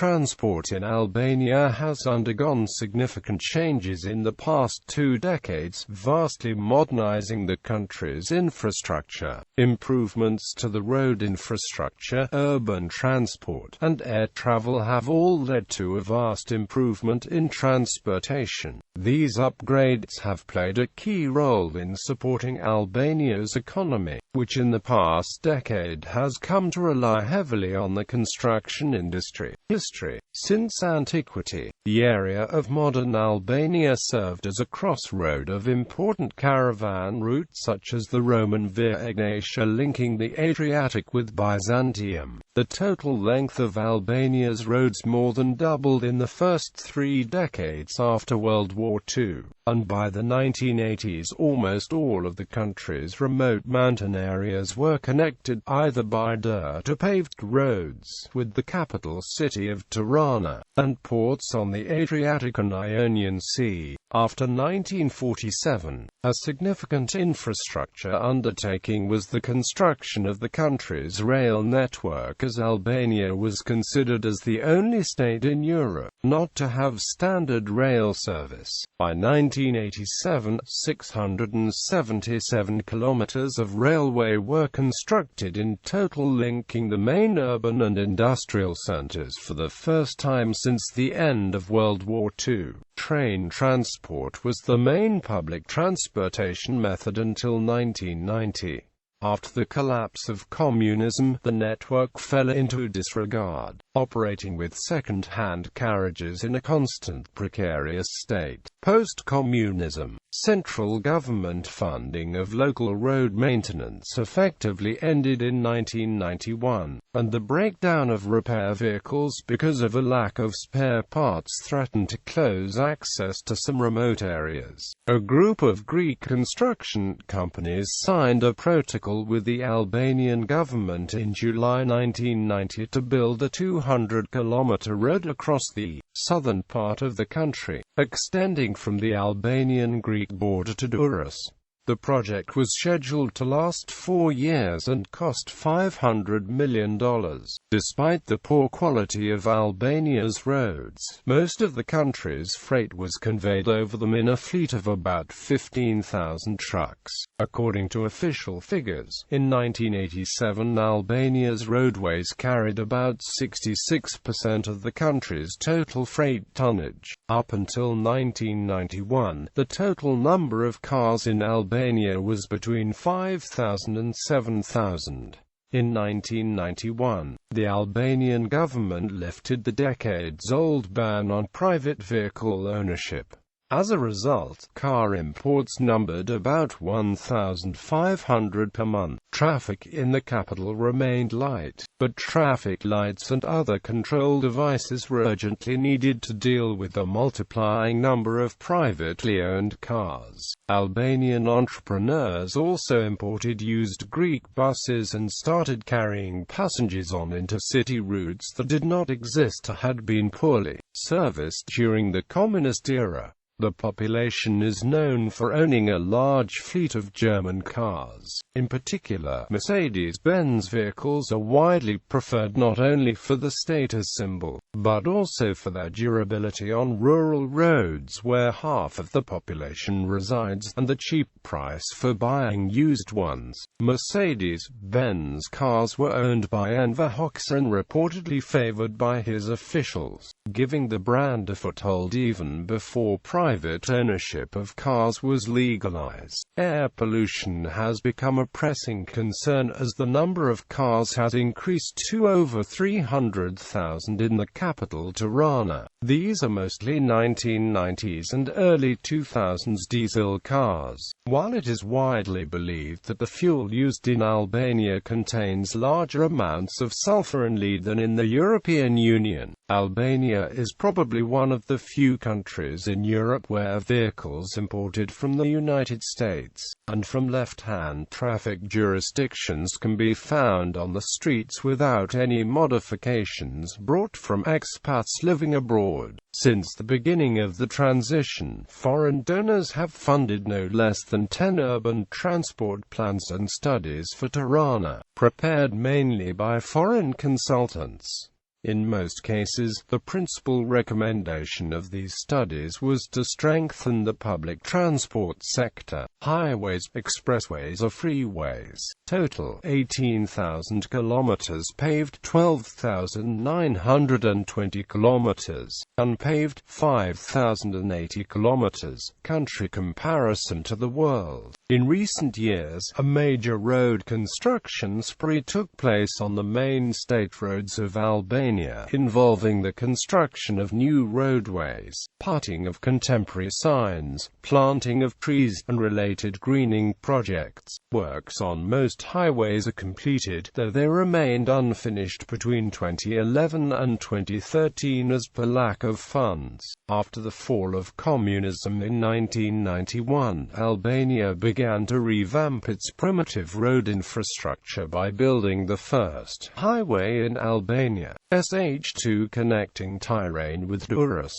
transport in Albania has undergone significant changes in the past 2 decades, vastly modernizing the country's infrastructure. Improvements to the road infrastructure, urban transport, and air travel have all led to a vast improvement in transportation. These upgrades have played a key role in supporting Albania's economy, which in the past decade has come to rely heavily on the construction industry. History. Since antiquity, the area of modern Albania served as a crossroad of important caravan routes such as the Roman Via Egnatia linking the Adriatic with Byzantium. The total length of Albania's roads more than doubled in the first 3 decades after World War II, and by the 1980s almost all of the country's remote mountain areas were connected, either by dirt or paved roads, with the capital city of Tirana, and ports on the Adriatic and Ionian Sea. After 1947, a significant infrastructure undertaking was the construction of the country's rail network, as Albania was considered as the only state in Europe not to have standard rail service. By 1987, 677 kilometers of railway were constructed in total, linking the main urban and industrial centers for the first time since the end of World War II. Train transport was the main public transportation method until 1990. After the collapse of communism, the network fell into disregard, operating with second-hand carriages in a constant precarious state. Post-communism, central government funding of local road maintenance effectively ended in 1991, and the breakdown of repair vehicles because of a lack of spare parts threatened to close access to some remote areas. A group of Greek construction companies signed a protocol with the Albanian government in July 1990 to build a 200-kilometer road across the southern part of the country, extending from the Albanian-Greek border to Durrës. The project was scheduled to last 4 years and cost $500 million. Despite the poor quality of Albania's roads, most of the country's freight was conveyed over them in a fleet of about 15,000 trucks. According to official figures, in 1987 Albania's roadways carried about 66% of the country's total freight tonnage. Up until 1991, the total number of cars in Albania was between 5,000 and 7,000. In 1991, the Albanian government lifted the decades-old ban on private vehicle ownership. As a result, car imports numbered about 1,500 per month. Traffic in the capital remained light, but traffic lights and other control devices were urgently needed to deal with the multiplying number of privately owned cars. Albanian entrepreneurs also imported used Greek buses and started carrying passengers on intercity routes that did not exist or had been poorly serviced during the communist era. The population is known for owning a large fleet of German cars. In particular, Mercedes-Benz vehicles are widely preferred not only for the status symbol, but also for their durability on rural roads where half of the population resides, and the cheap price for buying used ones. Mercedes-Benz cars were owned by Enver Hoxha and reportedly favored by his officials, giving the brand a foothold even before private ownership of cars was legalized. Air pollution has become a pressing concern as the number of cars has increased to over 300,000 in the capital Tirana. These are mostly 1990s and early 2000s diesel cars. While it is widely believed that the fuel used in Albania contains larger amounts of sulfur and lead than in the European Union, Albania is probably one of the few countries in Europe where vehicles imported from the United States and from left-hand traffic jurisdictions can be found on the streets without any modifications brought from expats living abroad. Since the beginning of the transition, foreign donors have funded no less than 10 urban transport plans and studies for Tirana, prepared mainly by foreign consultants. In most cases, the principal recommendation of these studies was to strengthen the public transport sector. Highways, expressways or freeways. Total 18,000 kilometers paved, 12,920 kilometers unpaved, 5,080 kilometers. Country comparison to the world. In recent years, a major road construction spree took place on the main state roads of Albania, involving the construction of new roadways, parting of contemporary signs, planting of trees, and related greening projects. Works on most highways are completed, though they remained unfinished between 2011 and 2013 as per lack of funds. After the fall of communism in 1991, Albania began to revamp its primitive road infrastructure by building the first highway in Albania, SH2, connecting Tirana with Durrës.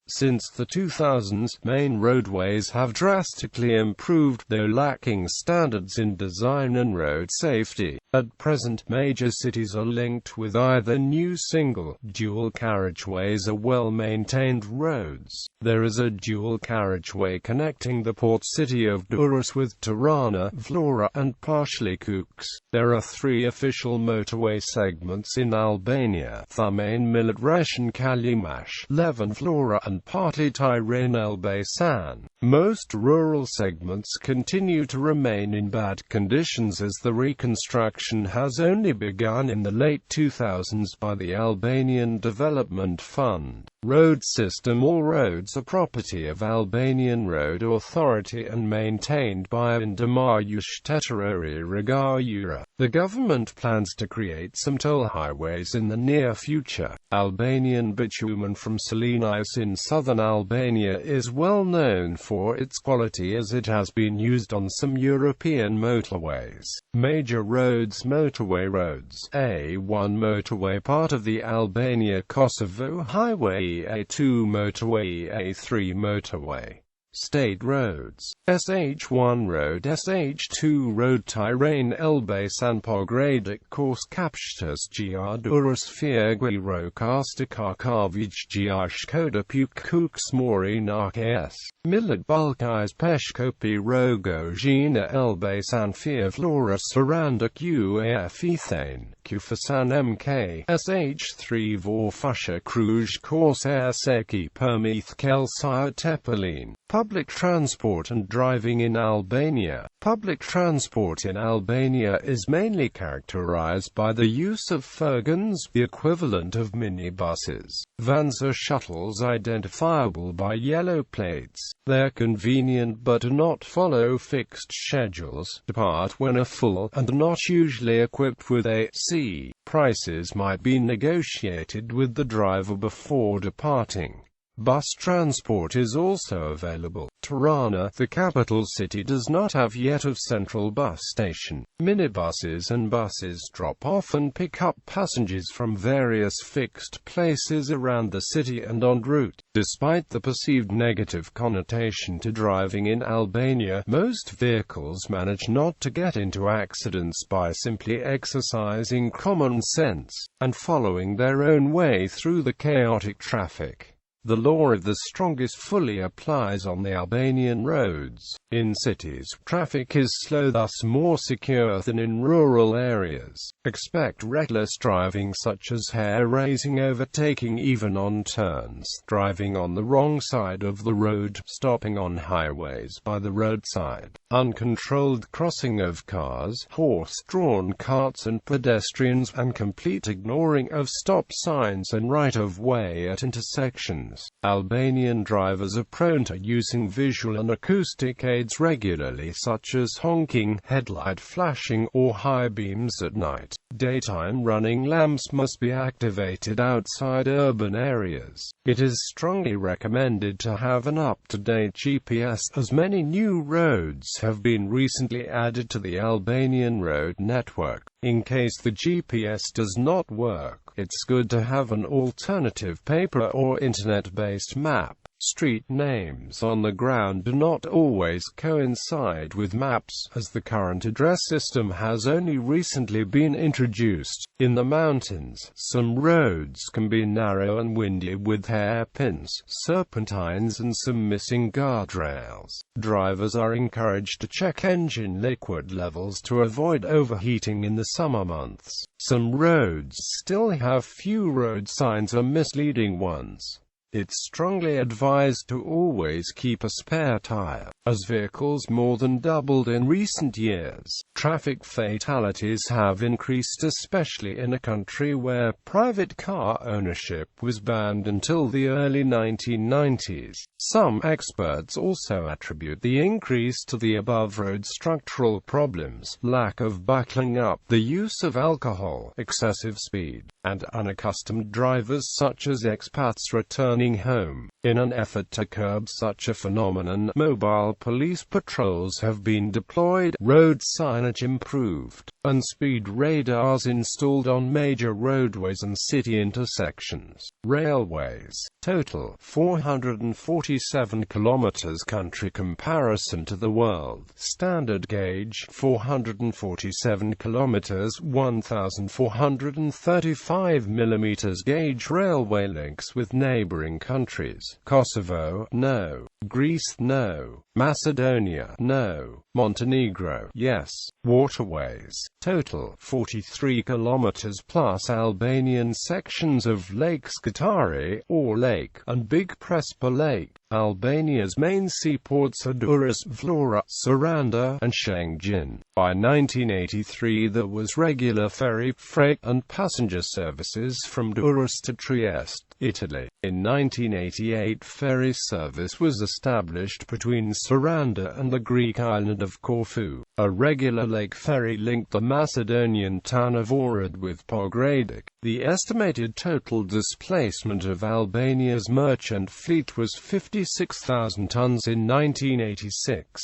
Since the 2000s, main roadways have drastically improved, though lacking standards in design and road safety. At present, major cities are linked with either new single, dual carriageways or well-maintained roads. There is a dual carriageway connecting the port city of Durrës with Tirana, Vlora, and partially Kukës. There are 3 official motorway segments in Albania: Thumain, Milit and Kalimash, Levan, Vlora, and partly Tirana Elbasan. Most rural segments continue to remain in bad conditions as the reconstruction has only begun in the late 2000s by the Albanian Development Fund. Road system. All roads are property of Albanian Road Authority and maintained by Ndërmarrje Shtetërore Rregullore. The government plans to create some toll highways in the near future. Albanian bitumen from Salinas in southern Albania is well known for its quality as it has been used on some European motorways. Major roads. Motorway roads. A1 motorway, part of the Albania-Kosovo Highway. A2 motorway. A3 motorway. State roads. SH1 road, SH2 road, Tirana Elbasan, Pogradic course, Kapshtas Gr Durrës, Fiegui Rokasta Karkavij Gr Shkoda Puk Kukës Mori Narks, Milit Bulkais Peshkopi Rogojina Elbasan, Fia Vlora Saranda Qaf Ethane, Kufasan MK, SH3 Vorfusha Kruj course Seki Permith Kelsire Tepelin. Public transport and driving in Albania. Public transport in Albania is mainly characterized by the use of furgons, the equivalent of minibuses. Vans are shuttles identifiable by yellow plates. They are convenient but do not follow fixed schedules, depart when are full, and are not usually equipped with AC. Prices might be negotiated with the driver before departing. Bus transport is also available. Tirana, the capital city, does not have yet a central bus station. Minibuses and buses drop off and pick up passengers from various fixed places around the city and en route. Despite the perceived negative connotation to driving in Albania, most vehicles manage not to get into accidents by simply exercising common sense and following their own way through the chaotic traffic. The law of the strongest fully applies on the Albanian roads. In cities, traffic is slow, thus more secure than in rural areas. Expect reckless driving such as hair-raising, overtaking even on turns, driving on the wrong side of the road, stopping on highways by the roadside, uncontrolled crossing of cars, horse-drawn carts and pedestrians, and complete ignoring of stop signs and right-of-way at intersections. Albanian drivers are prone to using visual and acoustic aids regularly, such as honking, headlight flashing, or high beams at night. Daytime running lamps must be activated outside urban areas. It is strongly recommended to have an up-to-date GPS, as many new roads have been recently added to the Albanian road network. In case the GPS does not work, it's good to have an alternative paper or internet-based map. Street names on the ground do not always coincide with maps, as the current address system has only recently been introduced. In the mountains, some roads can be narrow and windy with hairpins, serpentines and some missing guardrails. Drivers are encouraged to check engine liquid levels to avoid overheating in the summer months. Some roads still have few road signs or misleading ones. It's strongly advised to always keep a spare tire, as vehicles more than doubled in recent years. Traffic fatalities have increased, especially in a country where private car ownership was banned until the early 1990s. Some experts also attribute the increase to the above road structural problems: lack of buckling up, the use of alcohol, excessive speed, and unaccustomed drivers such as expats returning home. In an effort to curb such a phenomenon, mobile police patrols have been deployed, road signage improved, and speed radars installed on major roadways and city intersections. Railways. Total 447 kilometers. Country comparison to the world. Standard gauge 447 kilometers, 1,435 millimeters. Gauge railway links with neighboring countries. Kosovo, no. Greece, no. Macedonia, no. Montenegro, yes. Waterways. Total 43 kilometers plus. Albanian sections of Lake Scutari, or Lake, and Big Prespa Lake. Albania's main seaports are Durrës, Vlora, Saranda, and Shëngjin. By 1983 there was regular ferry, freight, and passenger services from Durrës to Trieste, Italy. In 1988 ferry service was established between Saranda and the Greek island of Corfu. A regular lake ferry linked the Macedonian town of Ohrid with Pogradic. The estimated total displacement of Albania's merchant fleet was 56,000 tons in 1986.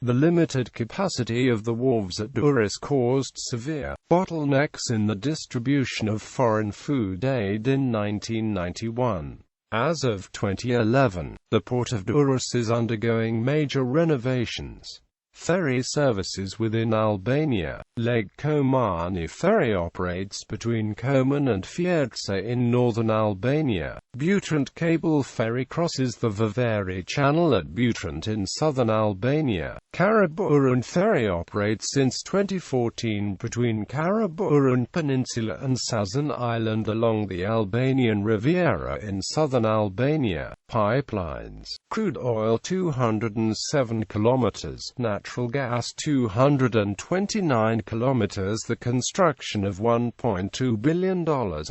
The limited capacity of the wharves at Durrës caused severe bottlenecks in the distribution of foreign food aid in 1991. As of 2011, the port of Durrës is undergoing major renovations. Ferry services within Albania. Lake Komani ferry operates between Komen and Fierce in northern Albania. Butrant cable ferry crosses the Viveri Channel at Butrant in southern Albania. Karaburun ferry operates since 2014 between Karaburun Peninsula and Sazan Island along the Albanian Riviera in southern Albania. Pipelines. Crude oil 207 kilometers, natural gas 229 kilometers. The construction of $1.2 billion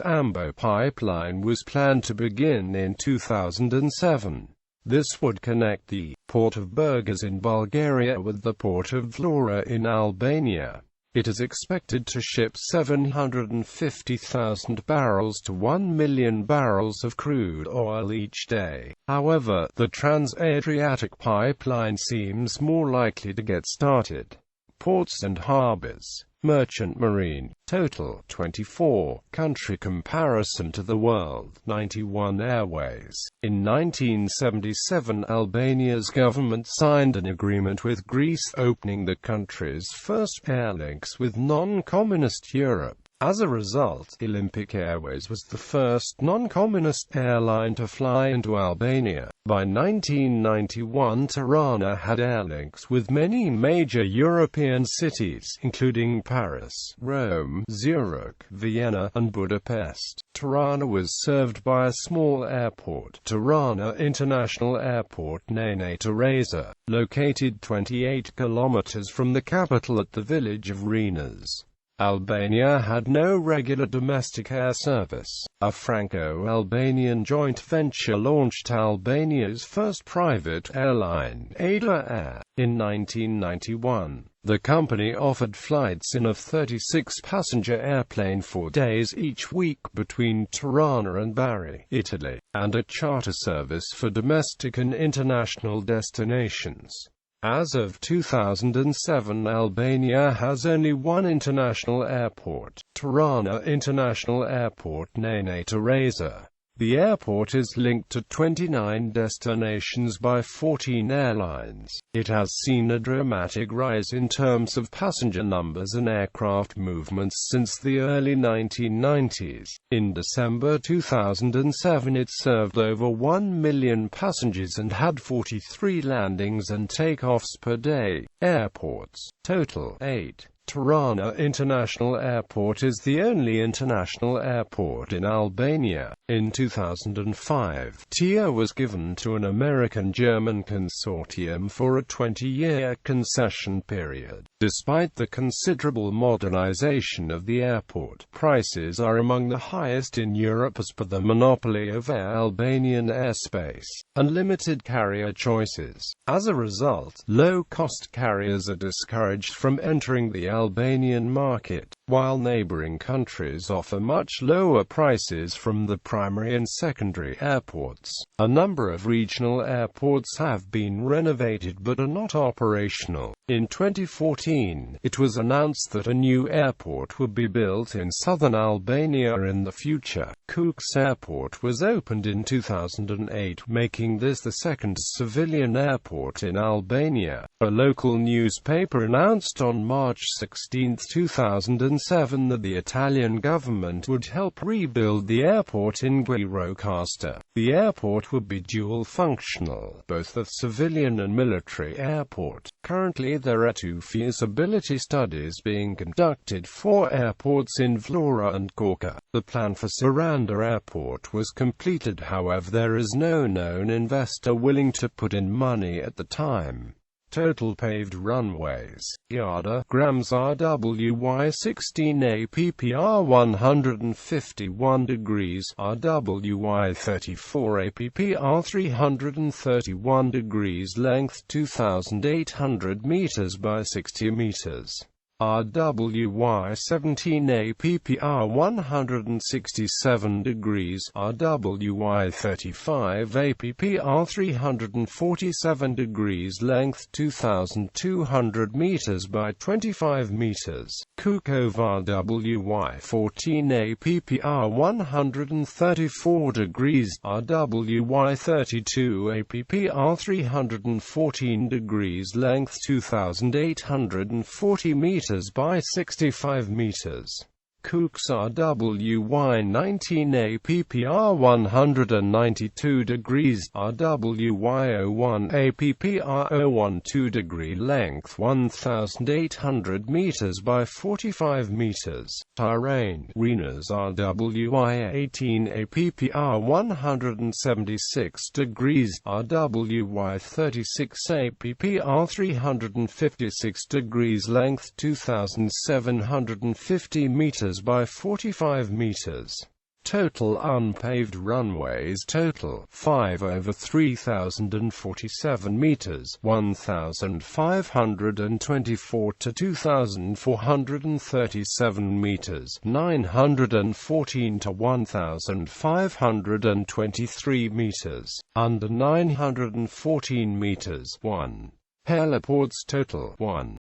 Ambo pipeline was planned to begin in 2007. This would connect the port of Burgas in Bulgaria with the port of Vlora in Albania. It is expected to ship 750,000 barrels to 1 million barrels of crude oil each day. However, the Trans-Adriatic pipeline seems more likely to get started. Ports and harbors. Merchant marine. Total 24. Country comparison to the world. 91 airways. In 1977, Albania's government signed an agreement with Greece opening the country's first airlinks with non-communist Europe. As a result, Olympic Airways was the first non-communist airline to fly into Albania. By 1991, Tirana had airlinks with many major European cities, including Paris, Rome, Zurich, Vienna, and Budapest. Tirana was served by a small airport, Tirana International Airport Nene Teresa, located 28 kilometers from the capital at the village of Renas. Albania had no regular domestic air service. A Franco-Albanian joint venture launched Albania's first private airline, Ada Air, in 1991. The company offered flights in a 36-passenger airplane 4 days each week between Tirana and Bari, Italy, and a charter service for domestic and international destinations. As of 2007, Albania has only one international airport, Tirana International Airport Nene Teresa. The airport is linked to 29 destinations by 14 airlines. It has seen a dramatic rise in terms of passenger numbers and aircraft movements since the early 1990s. In December 2007 it served over 1 million passengers and had 43 landings and takeoffs per day. Airports. Total 8. Tirana International Airport is the only international airport in Albania. In 2005, TIA was given to an American-German consortium for a 20-year concession period. Despite the considerable modernization of the airport, prices are among the highest in Europe as per the monopoly of Air Albanian airspace, and limited carrier choices. As a result, low-cost carriers are discouraged from entering the Albanian market, while neighboring countries offer much lower prices from the primary and secondary airports. A number of regional airports have been renovated but are not operational. In 2014, it was announced that a new airport would be built in southern Albania in the future. Kukës Airport was opened in 2008, making this the second civilian airport in Albania. A local newspaper announced on March 16, 2007 that the Italian government would help rebuild the airport in Gjirokastër. The airport would be dual functional, both a civilian and military airport. Currently there are 2 feasibility studies being conducted for airports in Vlora and Korça. The plan for Saranda Airport was completed, however there is no known investor willing to put in money at the time. Total paved runways. Yada, grams RWY 16 APPR 151 degrees, RWY 34 APPR 331 degrees, length 2,800 meters by 60 meters. RWY 17 APPR 167 degrees, RWY 35 APPR 347 degrees, length 2,200 meters by 25 meters. Kukova RWY 14 APPR 134 degrees, RWY 32 APPR 314 degrees, length 2,840 meters by 65 meters. Kukës RWY 19 APPR 192 degrees, RWY 01 APPR 012 degree, length 1,800 meters by 45 meters. Terrain. Renas RWY 18 APPR 176 degrees, RWY 36 APPR 356 degrees, length 2,750 meters by 45 meters. Total unpaved runways. Total 5 over 3,047 meters, 1,524 to 2,437 meters, 914 to 1,523 meters, under 914 meters. 1. Heliports. Total 1.